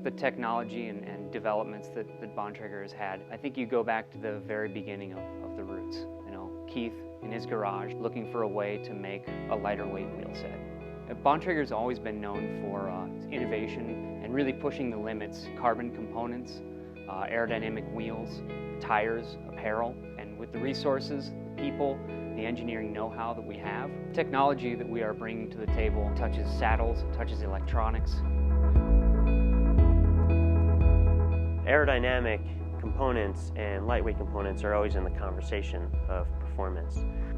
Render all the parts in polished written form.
the technology and developments that Bontrager has had, I think you go back to the very beginning of the roots. You know, Keith in his garage looking for a way to make a lighter weight wheel set. Bontrager's always been known for innovation and really pushing the limits. Carbon components, aerodynamic wheels, tires, apparel, and with the resources, the people, the engineering know-how that we have, technology that we are bringing to the table touches saddles, touches electronics. Aerodynamic components and lightweight components are always in the conversation of performance.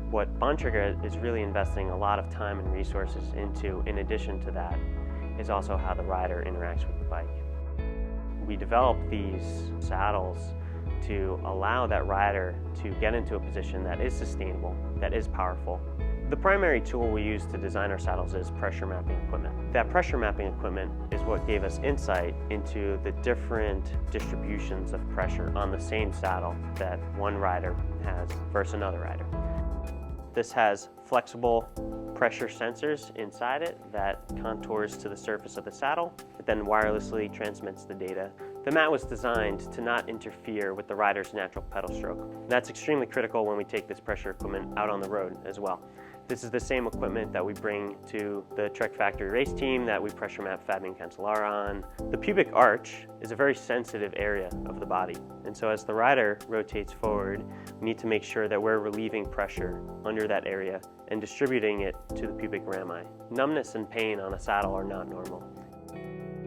What Bontrager is really investing a lot of time and resources into, in addition to that, is also how the rider interacts with the bike. We developed these saddles to allow that rider to get into a position that is sustainable, that is powerful. The primary tool we use to design our saddles is pressure mapping equipment. That pressure mapping equipment is what gave us insight into the different distributions of pressure on the same saddle that one rider has versus another rider. This has flexible pressure sensors inside it that contours to the surface of the saddle. It then wirelessly transmits the data. The mat was designed to not interfere with the rider's natural pedal stroke. That's extremely critical when we take this pressure equipment out on the road as well. This is the same equipment that we bring to the Trek Factory race team that we pressure map Fabian Cancellara on. The pubic arch is a very sensitive area of the body, and so as the rider rotates forward, we need to make sure that we're relieving pressure under that area and distributing it to the pubic rami. Numbness and pain on a saddle are not normal.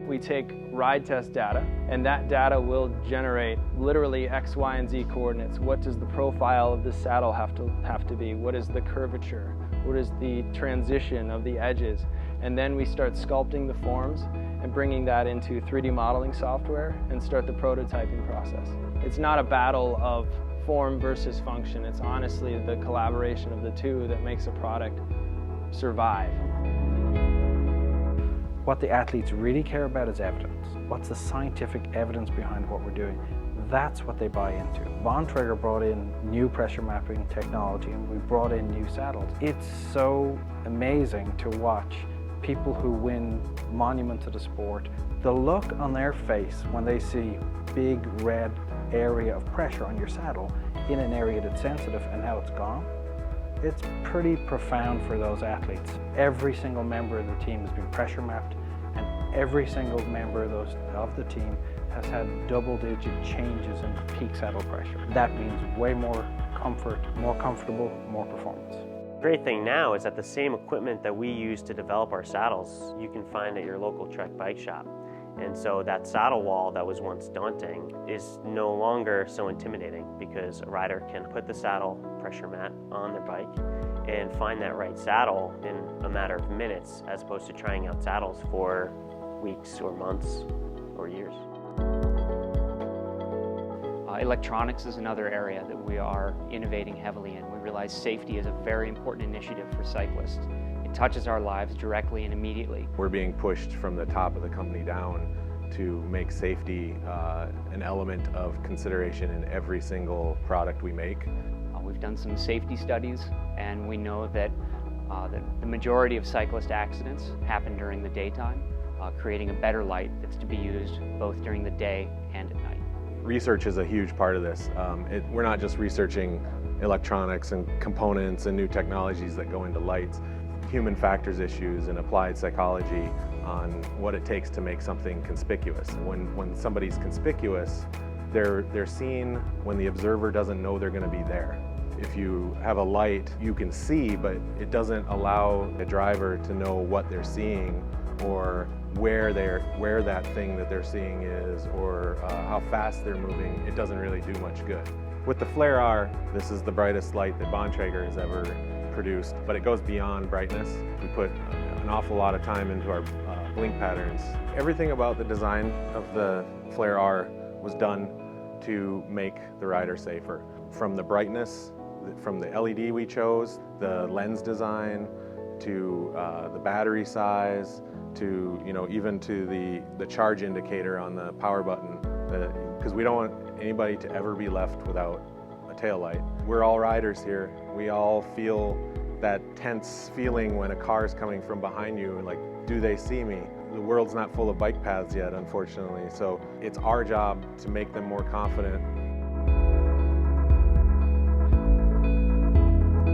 We take ride test data, and that data will generate literally X, Y, and Z coordinates. What does the profile of the saddle have to be? What is the curvature? What is the transition of the edges? And then we start sculpting the forms and bringing that into 3D modeling software and start the prototyping process. It's not a battle of form versus function. It's honestly the collaboration of the two that makes a product survive. What the athletes really care about is evidence. What's the scientific evidence behind what we're doing? That's what they buy into. Bontrager brought in new pressure mapping technology and we brought in new saddles. It's so amazing to watch people who win monuments of the sport. The look on their face when they see big red area of pressure on your saddle in an area that's sensitive and how it's gone. It's pretty profound for those athletes. Every single member of the team has been pressure mapped, and every single member of the team has had double-digit changes in peak saddle pressure. That means way more comfort, more comfortable, more performance. The great thing now is that the same equipment that we use to develop our saddles, you can find at your local Trek bike shop. And so that saddle wall that was once daunting is no longer so intimidating because a rider can put the saddle pressure mat on their bike and find that right saddle in a matter of minutes as opposed to trying out saddles for weeks or months or years. Electronics is another area that we are innovating heavily in. We realize safety is a very important initiative for cyclists. It touches our lives directly and immediately. We're being pushed from the top of the company down to make safety an element of consideration in every single product we make. We've done some safety studies, and we know that the majority of cyclist accidents happen during the daytime, creating a better light that's to be used both during the day and at night. Research is a huge part of this. We're not just researching electronics and components and new technologies that go into lights. Human factors issues and applied psychology on what it takes to make something conspicuous. When somebody's conspicuous, they're seen when the observer doesn't know they're going to be there. If you have a light, you can see, but it doesn't allow the driver to know what they're seeing or where that thing that they're seeing is or how fast they're moving. It doesn't really do much good. With the Flare R, this is the brightest light that Bontrager has ever produced, but it goes beyond brightness. We put an awful lot of time into our blink patterns. Everything about the design of the Flare R was done to make the rider safer. From the brightness, from the LED we chose, the lens design, to the battery size, to even to the charge indicator on the power button, because we don't want anybody to ever be left without a tail light. We're all riders here. We all feel that tense feeling when a car is coming from behind you and like, do they see me? The world's not full of bike paths yet, unfortunately, so it's our job to make them more confident.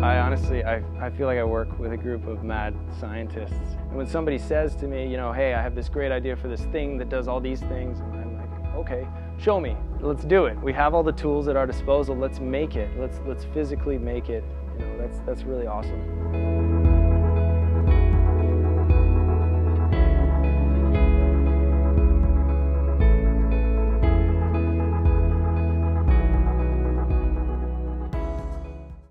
I feel like I work with a group of mad scientists. And when somebody says to me, you know, hey, I have this great idea for this thing that does all these things, and I'm like, okay, show me, let's do it. We have all the tools at our disposal, let's make it. Let's physically make it. You know, that's really awesome.